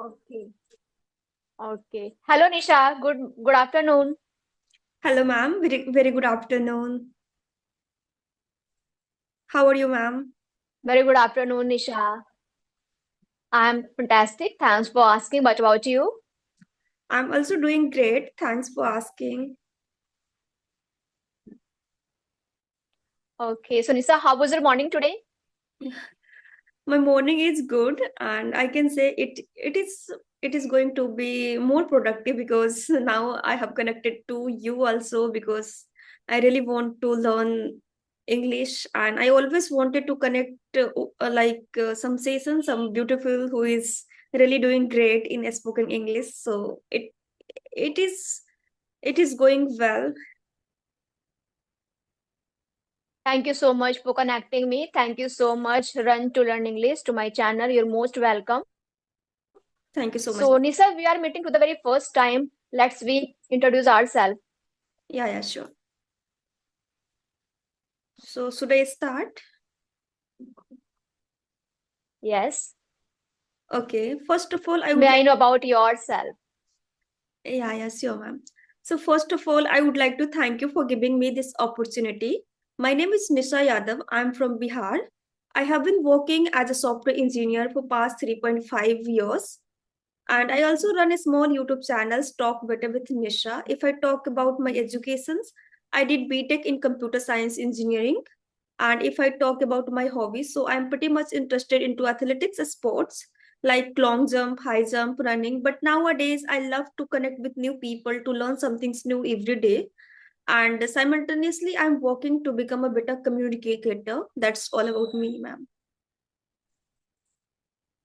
Okay. Okay. Hello, Nisha. Good afternoon. Hello, ma'am. Very good afternoon. How are you, ma'am? Very good afternoon, Nisha. I'm fantastic. Thanks for asking. What about you? I'm also doing great. Thanks for asking. Okay. So, Nisha, how was your morning today? My morning is good, and I can say it is going to be more productive because now I have connected to you also because I really want to learn English, and I always wanted to connect some Sason, some beautiful who is really doing great in spoken English. So it is it is going well. Thank you so much for connecting me. Thank you so much, Run to Learn English, to my channel. You're most welcome. Thank you so much. So, Nisha, we are meeting for the very first time. Let's we introduce ourselves. Yeah, sure. So should I start? Yes. Okay. First of all, I would May I like, know about yourself? yeah, sure, ma'am. So first of all, I would like to thank you for giving me this opportunity. My name is Nisha Yadav. I'm from Bihar. I have been working as a software engineer for past 3.5 years. And I also run a small YouTube channel, Talk Better with Nisha. If I talk about my educations, I did BTech in computer science engineering. And if I talk about my hobbies, so I'm pretty much interested into athletics sports like long jump, high jump, running. But nowadays, I love to connect with new people to learn something new every day. And simultaneously, I'm working to become a better communicator. That's all about me, ma'am.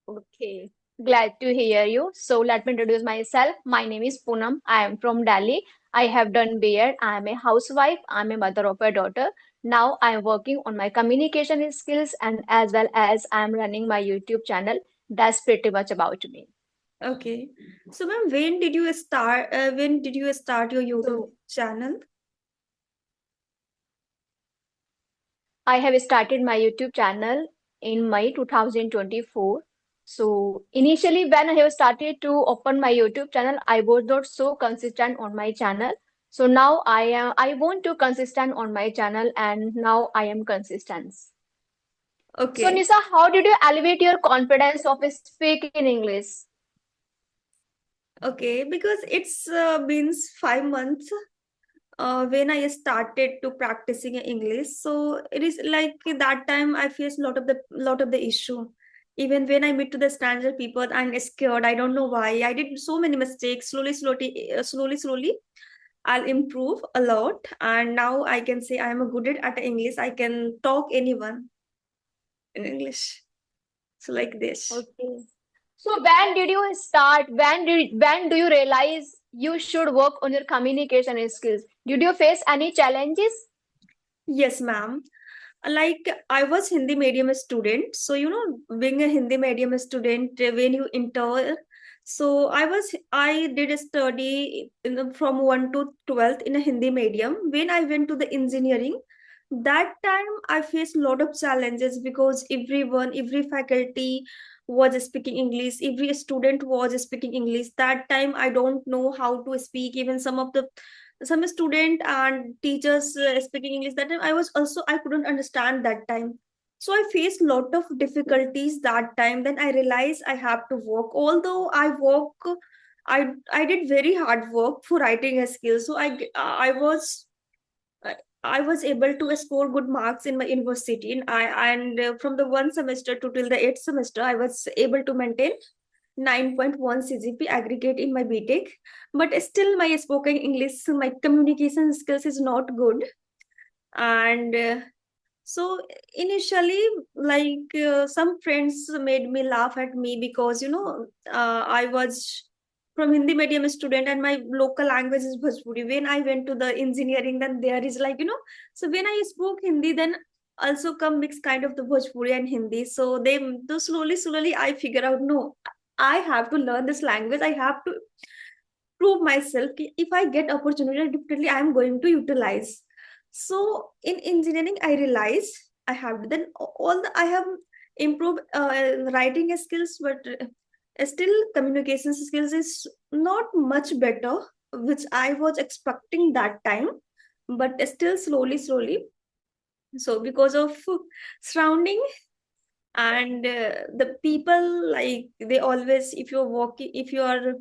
Okay, glad to hear you. So let me introduce myself. My name is Poonam. I am from Delhi. I have done B.Ed. I am a housewife. I am a mother of a daughter. Now I am working on my communication skills and as well as I am running my YouTube channel. That's pretty much about me. Okay. So, ma'am, when did you start? When did you start your YouTube So channel? I have started my YouTube channel in May 2024. So initially when I have started to open my YouTube channel, I was not so consistent on my channel. So now I want to consistent on my channel and now I am consistent. So Okay. Nisa, how did you elevate your confidence of speaking in English? Okay. Because it's been 5 months when I started to practicing English. So it is like that time I faced lot of the issue. Even when I meet to the stranger people, I'm scared. I don't know why. I did so many mistakes. Slowly, I'll improve a lot. And now I can say I am a good at English. I can talk anyone in English. So like this. Okay. So when did you start? When do you realize you should work on your communication skills? Did you face any challenges? Yes, ma'am. Like I was Hindi medium student, so being a Hindi medium student, when you enter, so I did a study from 1 to 12th in a Hindi medium. When I went to the engineering, that time I faced a lot of challenges because every faculty was speaking English, every student was speaking English. That time I don't know how to speak. Even some student and teachers speaking English, that time I couldn't understand that time. So I faced lot of difficulties that time. Then I realized I have to work. Although I did very hard work for writing a skill. So I I was able to score good marks in my university, and from the one semester to till the eighth semester, I was able to maintain 9.1 CGP aggregate in my BTech. But still, my spoken English, my communication skills is not good. And so initially, some friends made me laugh at me because I was from Hindi medium student and my local language is Bhojpuri. When I went to the engineering, then there is so when I spoke Hindi, then also come mixed kind of the Bhojpuri and Hindi. So slowly I figure out, no, I have to learn this language. I have to prove myself. If I get opportunity, definitely I am going to utilize. So in engineering, I realized I have then all the I have improved writing skills, but still communication skills is not much better, which I was expecting that time, but still slowly. So because of surrounding and the people, like they always, if you're walking, if you are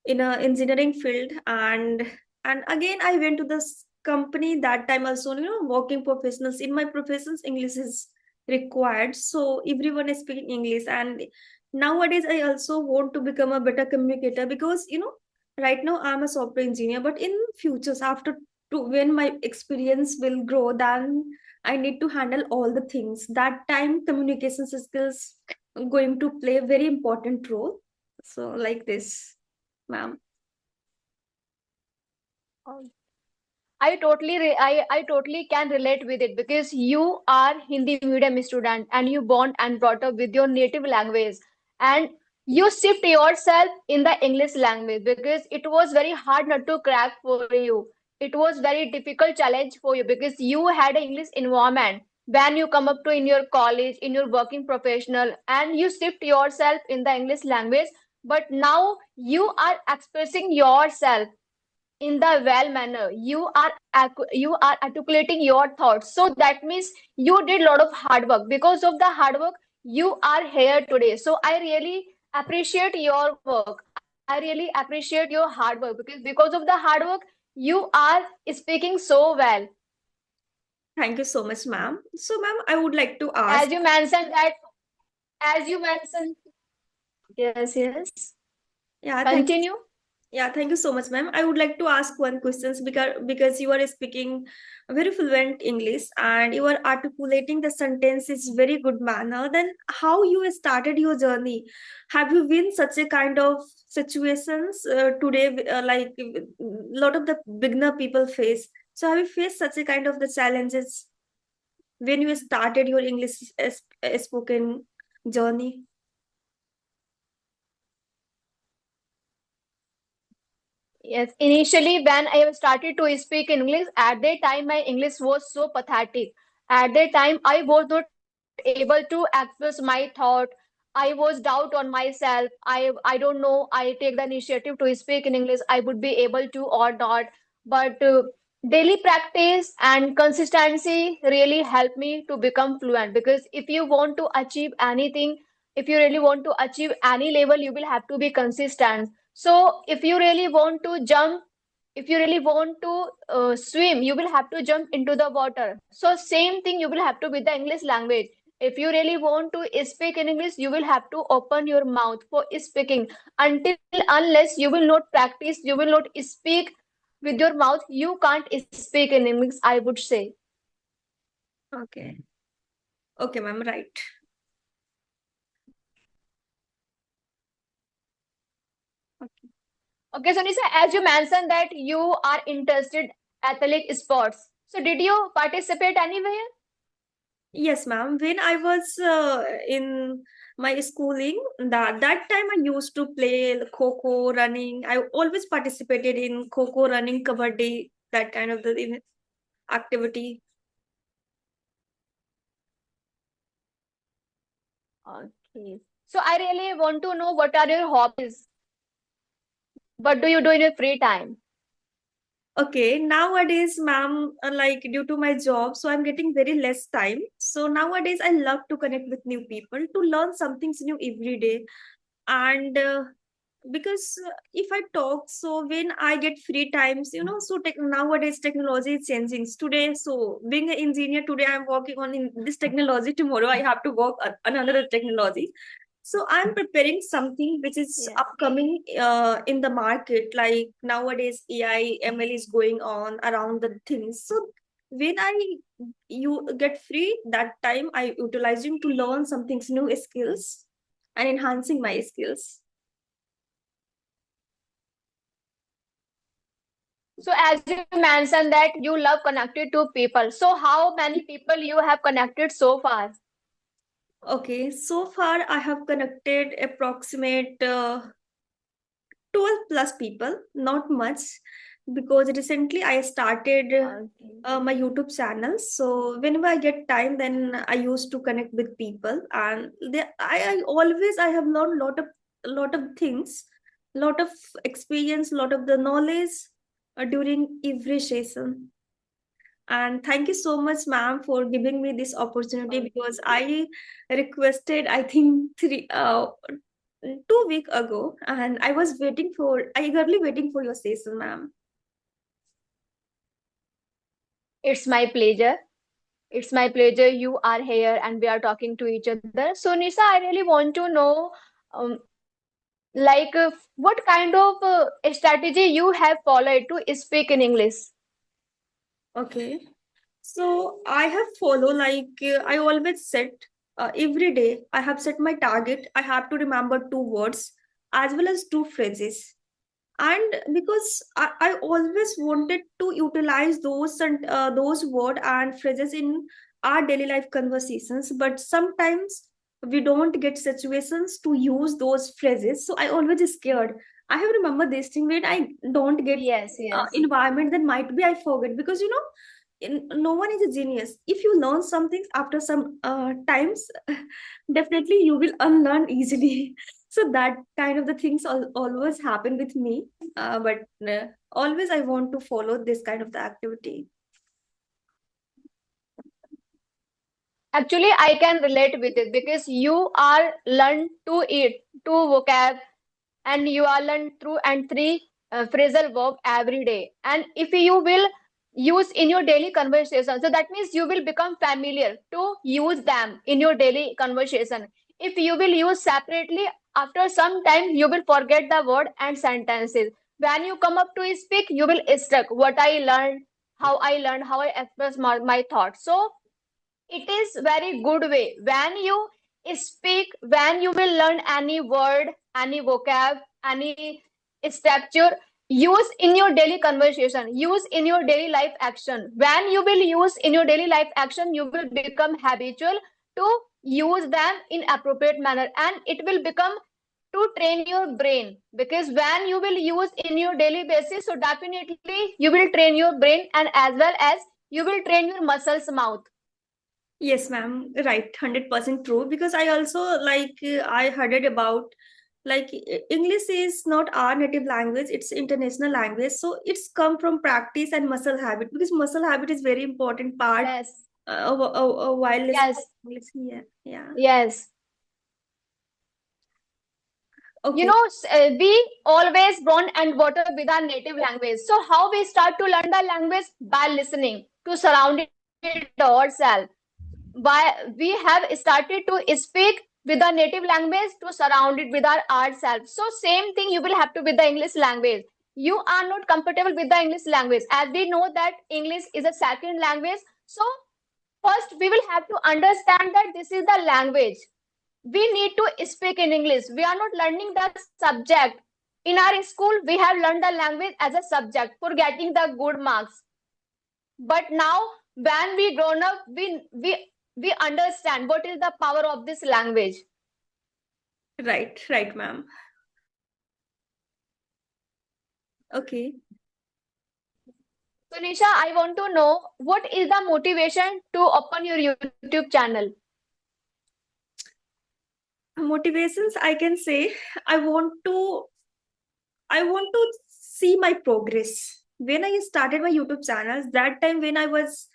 in a engineering field, and again I went to this company that time also, working professionals in my professions, English is required, so everyone is speaking English. And nowadays I also want to become a better communicator, because right now I'm a software engineer, but in futures, after to when my experience will grow, then I need to handle all the things. That time communication skills going to play a very important role. So like this, ma'am. I totally can relate with it because you are Hindi medium student and you born and brought up with your native language and you shift yourself in the English language because it was very hard not to crack for you. It was very difficult challenge for you because you had an English environment when you come up to in your college, in your working professional, and you shift yourself in the English language. But now you are expressing yourself in the well manner, you are articulating your thoughts, so that means you did a lot of hard work. Because of the hard work you are here today, so I really appreciate your work. I really appreciate your hard work because of the hard work you are speaking so well. Thank you so much, ma'am. So, ma'am, I would like to As ask, you mentioned that as you mentioned yes, yeah, thank you. continue. Yeah, thank you so much, ma'am. I would like to ask one questions, because you are speaking very fluent English and you are articulating the sentence is very good manner. Then how you started your journey? Have you been such a kind of situations today, like a lot of the beginner people face? So have you faced such a kind of the challenges when you started your English spoken journey? Yes, initially when I have started to speak English, at that time my English was so pathetic. At that time, I was not able to express my thought. I was doubt on myself. I don't know. I take the initiative to speak in English. I would be able to or not. But daily practice and consistency really helped me to become fluent. Because if you want to achieve anything, if you really want to achieve any level, you will have to be consistent. So if you really want to jump, if you really want to swim, you will have to jump into the water. So same thing you will have to with the English language. If you really want to speak in English, you will have to open your mouth for speaking. Until unless you will not practice, you will not speak with your mouth, you can't speak in English, I would say. Okay. Okay, ma'am, right. Okay, so Nisa, as you mentioned that you are interested athletic sports. So did you participate anywhere? Yes, ma'am. When I was in my schooling, that time I used to play kho running. I always participated in kho running, kabaddi, that kind of activity. Okay. So I really want to know what are your hobbies? What do you do in your free time? Okay, nowadays, ma'am, like due to my job, so I'm getting very less time. So nowadays, I love to connect with new people, to learn something new every day. And because if I talk, so when I get free times, so nowadays technology is changing today. So being an engineer today, I'm working on in this technology. Tomorrow I have to work on another technology. So I'm preparing something which is Yes. upcoming in the market. Like nowadays, AI, ML is going on around the things. So when you get free, that time I utilizing to learn something new skills and enhancing my skills. So as you mentioned that you love connected to people. So how many people you have connected so far? Okay, so far I have connected approximate 12 plus people, not much, because recently I started Okay. my YouTube channel. So whenever I get time, then I used to connect with people, and I always I have learned a lot of things, lot of experience, lot of the knowledge during every session. And thank you so much, ma'am, for giving me this opportunity, because I requested, I think, 2 weeks ago, and I was eagerly waiting for your session, ma'am. It's my pleasure. It's my pleasure you are here and we are talking to each other. So, Nisha, I really want to know, um, what kind of strategy you have followed to speak in English? Okay. So I have follow I always set every day. I have set my target. I have to remember 2 words as well as 2 phrases. And because I always wanted to utilize those word and phrases in our daily life conversations, but sometimes we don't get situations to use those phrases. So I always scared. I have remember this thing when I don't get Yes, yes. environment, then might be I forget, because no one is a genius. If you learn something after some times, definitely you will unlearn easily. So that kind of the things always happen with me. But always I want to follow this kind of the activity. Actually, I can relate with it because you are learned to eat, to vocab, and you are learned through and three phrasal verb every day. And if you will use in your daily conversation, so that means you will become familiar to use them in your daily conversation. If you will use separately, after some time you will forget the word and sentences. When you come up to speak, you will stuck what I learned, how I express my thoughts. So it is very good way when you speak, when you will learn any word, any vocab, any structure, use in your daily conversation, use in your daily life action. When you will use in your daily life action, you will become habitual to use them in appropriate manner, and it will become to train your brain, because when you will use in your daily basis, so definitely you will train your brain, and as well as you will train your muscles mouth. Yes, ma'am. Right, 100% true. Because I also I heard it about English is not our native language; it's international language. So it's come from practice and muscle habit, because muscle habit is very important part Yes, while listening yes, English. Yeah, yeah. yes. You Okay. know, we always born and brought up with our native language. So how we start to learn the language? By listening to surround it ourselves. By we have started to speak with the native language to surround it with our ourselves. So same thing you will have to with the English language. You are not comfortable with the English language, as we know that English is a second language. So first we will have to understand that this is the language. We need to speak in English. We are not learning the subject. In our school, we have learned the language as a subject for getting the good marks. But now, when we grown up, we understand what is the power of this language. Right, right, ma'am. Okay. So, Nisha, I want to know what is the motivation to open your YouTube channel? Motivations, I can say, I want to I want to see my progress. When I started my YouTube channels, that time when I was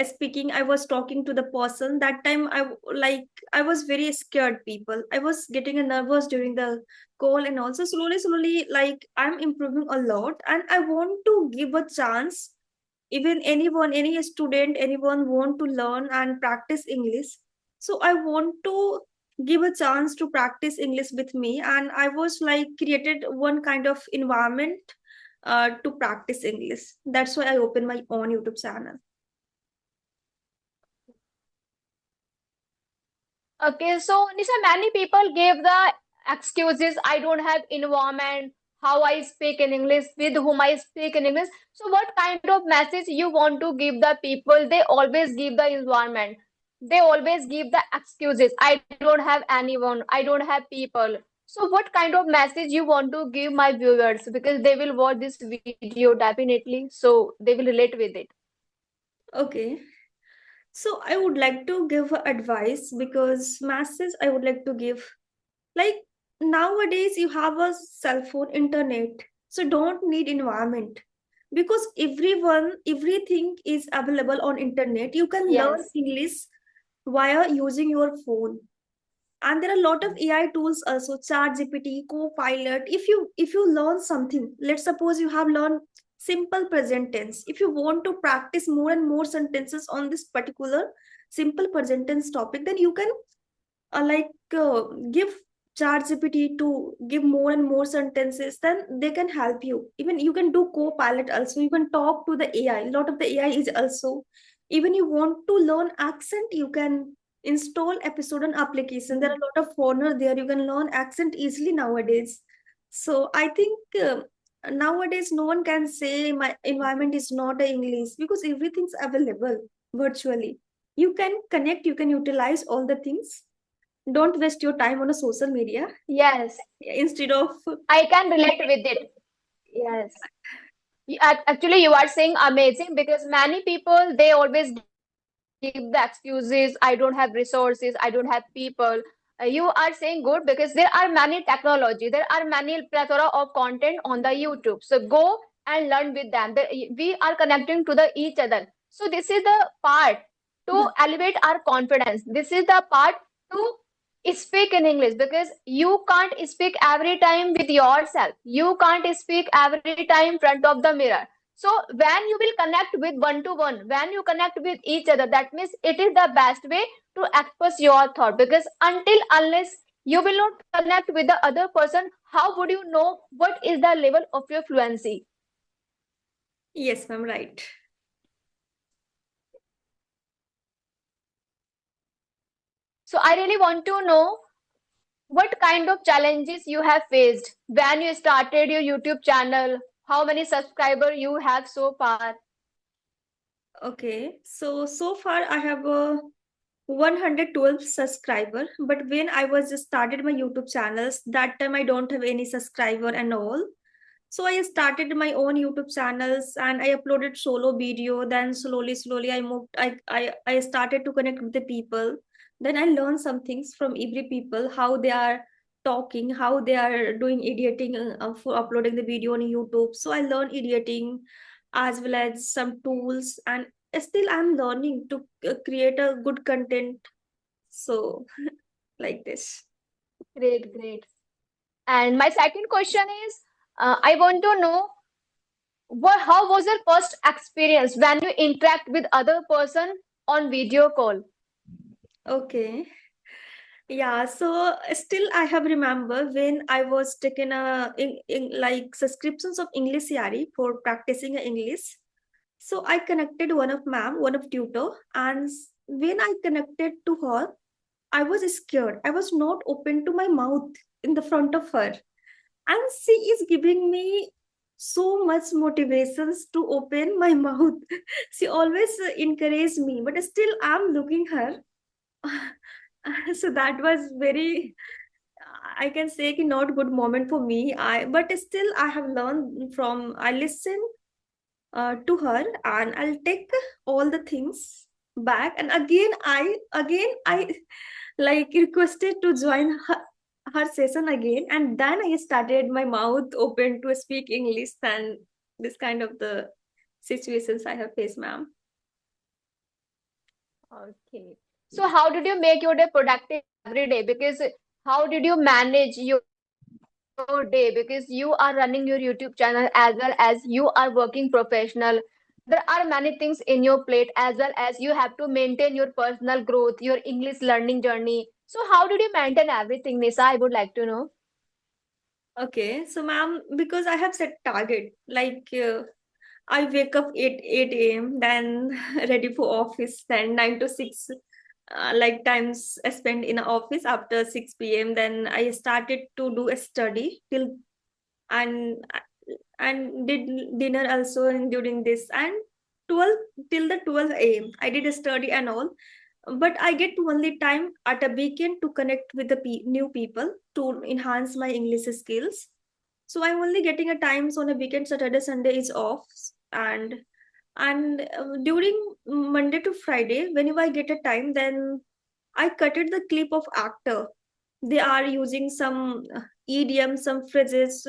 speaking, I was talking to the person. That time I was very scared people. I was getting nervous during the call, and also slowly, I'm improving a lot, and I want to give a chance. Even anyone, any student, anyone want to learn and practice English. So I want to give a chance to practice English with me, and I was created one kind of environment to practice English. That's why I opened my own YouTube channel. Okay, so Nisha, many people gave the excuses. I don't have environment. How I speak in English, with whom I speak in English. So, what kind of message you want to give the people? They always give the environment. They always give the excuses. I don't have anyone. I don't have people. So, what kind of message you want to give my viewers? Because they will watch this video definitely, so they will relate with it. Okay. So I would like to give advice, because masses I would like to give, like nowadays you have a cell phone, internet, so don't need environment, because everything is available on internet. You can learn Yes. English via using your phone. And there are a lot of AI tools also, ChatGPT, Copilot. If you learn something, let's suppose you have learned simple present tense. If you want to practice more and more sentences on this particular simple present tense topic, then you can give ChatGPT to give more and more sentences, then they can help you. Even you can do Copilot also. You can talk to the AI. A lot of the AI is also, even you want to learn accent, you can install episode and application. There are a lot of foreigner there. You can learn accent easily nowadays. So I think nowadays no one can say my environment is not a English, because everything's available virtually. You can connect, you can utilize all the things. Don't waste your time on a social media Yes. instead of. I can relate with it. Yes. Actually, you are saying amazing because many people they always give the excuses. I don't have resources. I don't have people. You are saying good because there are many technology. There are many plethora of content on the YouTube. So go and learn with them. We are connecting to the each other. So this is the part to elevate our confidence. This is the part to speak in English because you can't speak every time with yourself. You can't speak every time in front of the mirror. So when you will connect with one to one, when you connect with each other, that means it is the best way to express your thought. Because until unless you will not connect with the other person, how would you know what is the level of your fluency? Yes, ma'am, right. So I really want to know what kind of challenges you have faced when you started your YouTube channel, how many subscribers you have so far. Okay, so far I have a 112 subscriber, but when I was just started my YouTube channels, that time I don't have any subscriber and all. So I started my own YouTube channels and I uploaded solo video. Then slowly I moved. I started to connect with the people. Then I learned some things from every people, how they are talking, how they are doing editing for uploading the video on YouTube. So I learned editing as well as some tools, and still I'm learning to create a good content. So like this. Great, great. And my second question is, I want to know how was your first experience when you interact with other person on video call? Okay. Yeah, so still I have remember when I was taking in like subscriptions of English Yari for practicing English. So I connected one of tutor, and when I connected to her, I was scared. I was not open to my mouth in the front of her, and she is giving me so much motivations to open my mouth. She always encouraged me, but still I'm looking her. So that was very, I can say ki not good moment for me. But still I have learned from, I listen to her, and I'll take all the things back. And again I like requested to join her session again, and then I started my mouth open to speak English. And this kind of the situations I have faced, ma'am. Okay. So how did you make your day productive every day? Because how did you manage your day? Because you are running your YouTube channel as well as you are working professional. There are many things in your plate as well as you have to maintain your personal growth, your English learning journey. So how did you maintain everything, Nisa? I would like to know. Okay, so ma'am, because I have set target, I wake up 8 a.m., then ready for office, then 9 to 6, like times I spend in office after 6 p.m. Then I started to do a study till, and did dinner also during this, and 12 till the 12 a.m. I did a study and all, but I get only time at a weekend to connect with the new people to enhance my English skills. So I'm only getting a times on a weekend. Saturday Sunday is off, and during Monday to Friday, whenever I get a time, then I cutted the clip of actor. they are using some idiom, some phrases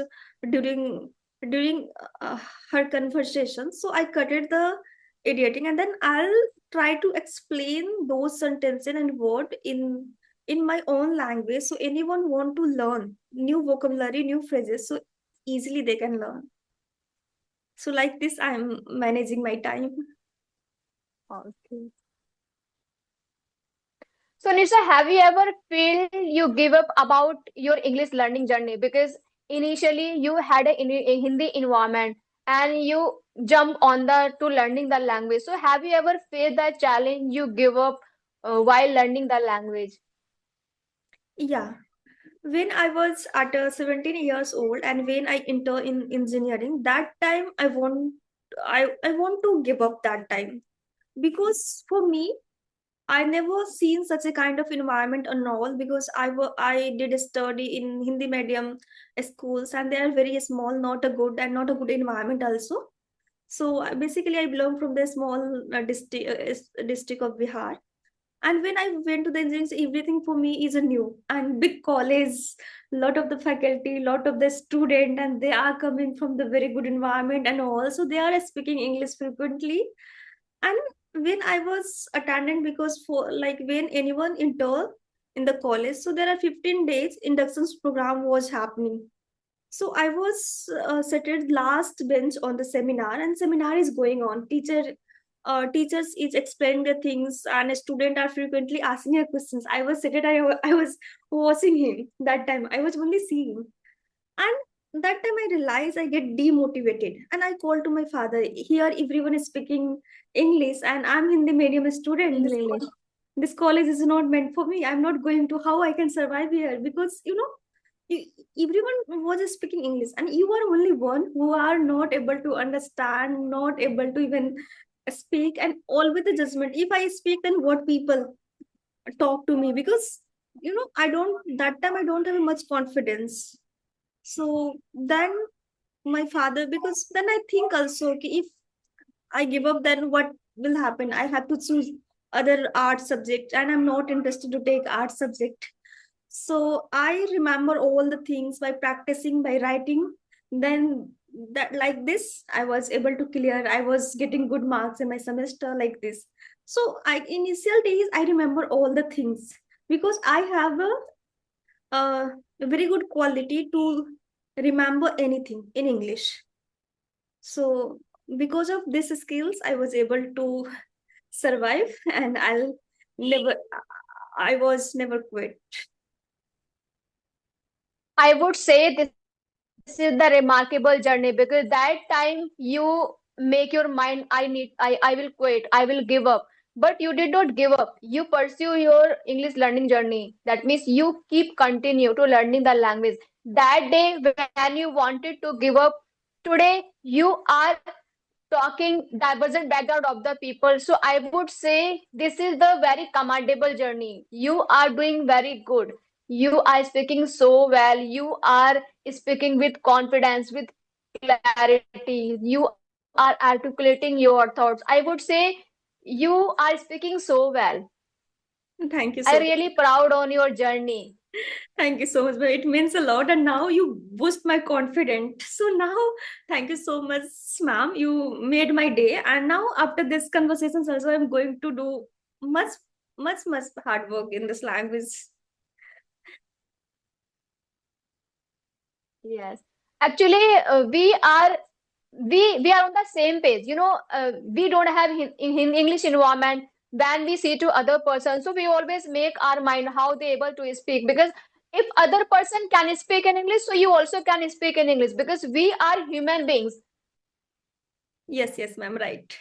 during during uh, her conversation. So I cutted the editing, and then I'll try to explain those sentences and word in my own language, so anyone want to learn new vocabulary, new phrases, so easily they can learn. So like this, I'm managing my time. Okay. So, Nisha, have you ever feel you give up about your English learning journey? Because initially you had a Hindi environment and you jump on the to learning the language. So, have you ever faced that challenge you give up while learning the language? Yeah, when I was at 17 years old and when I enter in engineering, that time I want to give up that time, because for me I never seen such a kind of environment and all, because I did study in Hindi medium schools and they are very small, not a good and not a good environment also. So basically I belong from the small district of Bihar, and when I went to the engineering, everything for me is a new and big college, lot of the faculty, lot of the student, and they are coming from the very good environment, and also they are speaking English frequently. And when I was attending, because for like when anyone enter in the college, so there are 15 days inductions program was happening. So I was seated last bench on the seminar, and seminar is going on. Teachers is explaining the things, and student are frequently asking her questions. I was seated. I was watching him that time. I was only seeing, and that time I realized I get demotivated, and I called to my father. Here everyone is speaking English, and I'm Hindi medium student. English. This college is not meant for me. I'm not going to. How I can survive here? Because everyone was speaking English, and you are only one who are not able to understand, not able to even speak, and all with the judgment. If I speak, then what people talk to me? Because I don't that time I don't have much confidence. So then my father, because then I think also, okay, if I give up, then what will happen? I have to choose other art subject, and I'm not interested to take art subject. So I remember all the things by practicing, by writing. Then that like this, I was able to clear. I was getting good marks in my semester like this. So I initial days I remember all the things, because I have a very good quality to remember anything in English. So because of these skills, I was able to survive, and never, I was never quit. I would say this is the remarkable journey because that time you make your mind, I will quit, I will give up. But you did not give up. You pursue your English learning journey. That means you keep continue to learning the language. That day when you wanted to give up, today you are talking divergent background of the people. So I would say this is the very commendable journey. You are doing very good. You are speaking so well. You are speaking with confidence, with clarity. You are articulating your thoughts. I would say you are speaking so well. Thank you I so much. really proud on your journey. Thank you so much. But it means a lot. And now you boost my confidence. So now, thank you so much, ma'am. You made my day. And now, after this conversations, also, I'm going to do much, much hard work in this language. Yes. Actually, we are on the same page. We don't have in English environment when we see to other person. So we always make our mind how they able to speak, because if other person can speak in English, so you also can speak in English, because we are human beings. Yes, ma'am. Right.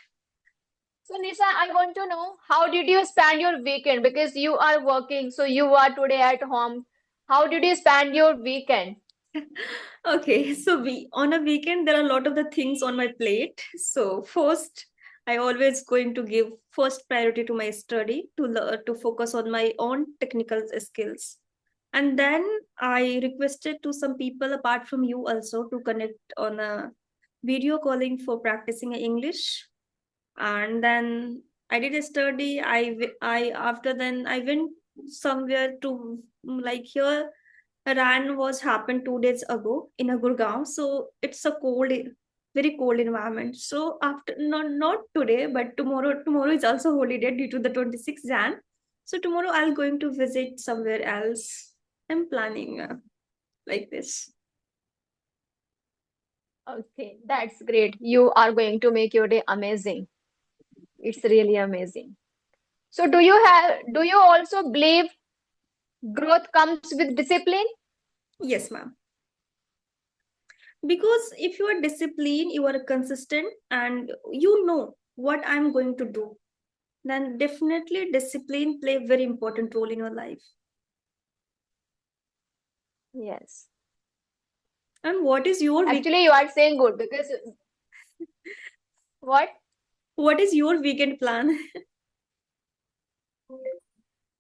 So Nisha, I want to know how did you spend your weekend, because you are working, so you are today at home. How did you spend your weekend? Okay, so we on a weekend there are a lot of the things on my plate. So first, I always going to give first priority to my study, to focus on my own technical skills. And then I requested to some people apart from you also to connect on a video calling for practicing English. And then I did a study. I after then I went somewhere to like here. Ran was happened 2 days ago in a Gurgaon, so it's a cold, very cold environment. So after not today, but tomorrow. Tomorrow is also holiday due to the 26th Jan. So tomorrow I'll going to visit somewhere else. I'm planning like this. Okay, that's great. You are going to make your day amazing. It's really amazing. So do you also believe growth comes with discipline? Yes, ma'am. Because if you are disciplined, you are consistent, and you know what I'm going to do, then definitely discipline play a very important role in your life. Yes. And what is your Actually, you are saying good because what? what is your weekend plan?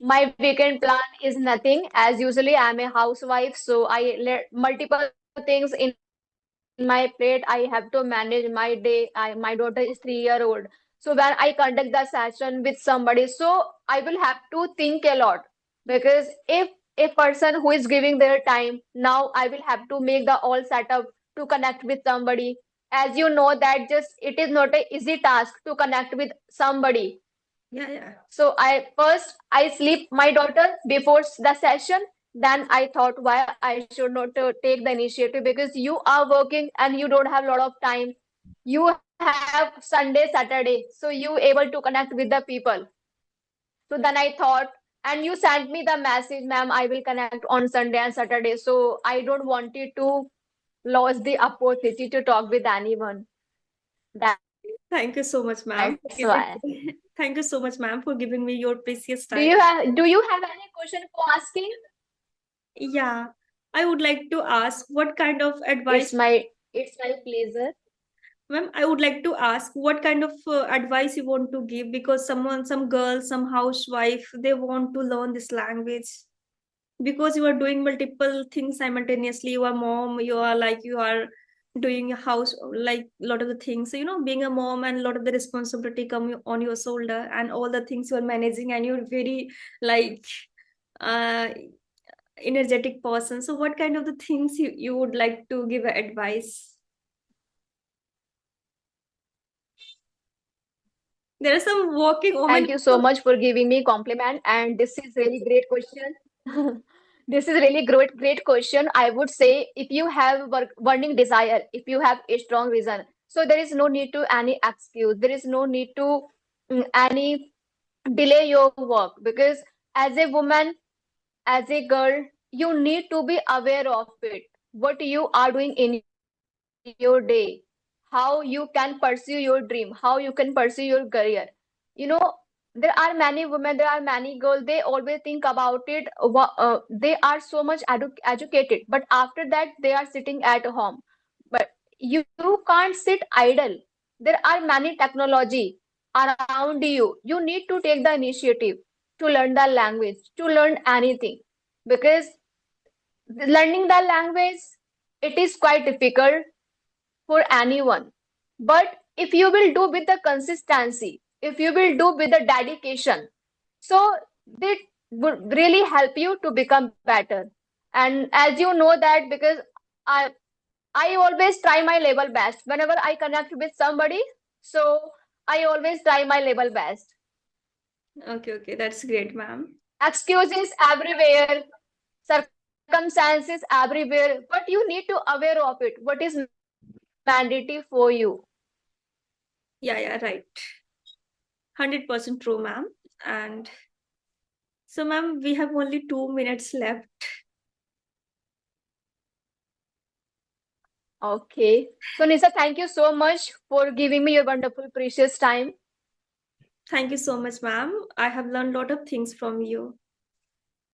My weekend plan is nothing. As usually, I'm a housewife, so I let multiple things in my plate. I have to manage my day. My daughter is 3 year old. So when I conduct the session with somebody, so I will have to think a lot because if a person who is giving their time, now I will have to make the all setup to connect with somebody. As you know that just it is not a easy task to connect with somebody. Yeah, yeah. So I sleep my daughter before the session. Then I thought why I should not take the initiative because you are working and you don't have a lot of time. You have Sunday, Saturday, so you able to connect with the people. So then I thought, and you sent me the message, ma'am, I will connect on Sunday and Saturday. So I don't want you to lose the opportunity to talk with anyone. That's Thank you so much, ma'am, for giving why. thank you so much, ma'am, for giving me your precious Do time. you have any question for asking? Yeah, I would like to ask what kind of advice, It's my pleasure. ma'am, I would like to ask what kind of advice you want to give, because some girl, some housewife, they want to learn this language because you are doing multiple things simultaneously. You are mom, you are like you are doing a house, like a lot of the things. So, being a mom and a lot of the responsibility come on your shoulder, and all the things you are managing, and you're very like uh energetic person. So what kind of the things you would like to give advice? There are some working women. Thank you so much for giving me compliment. And this is really great question. This is really great question. I would say if you have burning desire, if you have a strong reason, so there is no need to any excuse. There is no need to any delay your work because as a woman, as a girl, you need to be aware of it. What you are doing in your day, how you can pursue your dream, how you can pursue your career. You know, there are many women, there are many girls, they always think about it. They are so much educated, but after that, they are sitting at home. But you can't sit idle. There are many technology around you. You need to take the initiative to learn the language, to learn anything. Because learning the language, it is quite difficult for anyone. But if you will do with the consistency, if you will do with the dedication, so that would really help you to become better. And as you know that because I I always try my level best whenever I connect with somebody. So I always try my level best. Okay, okay, that's great, ma'am. Excuses everywhere, circumstances everywhere, but you need to aware of it. What is mandatory for you? Yeah, yeah, right. 100% true, ma'am. And so, ma'am, we have only 2 minutes left. Okay. So, Nisa, thank you so much for giving me your wonderful, precious time. Thank you so much, ma'am. I have learned a lot of things from you.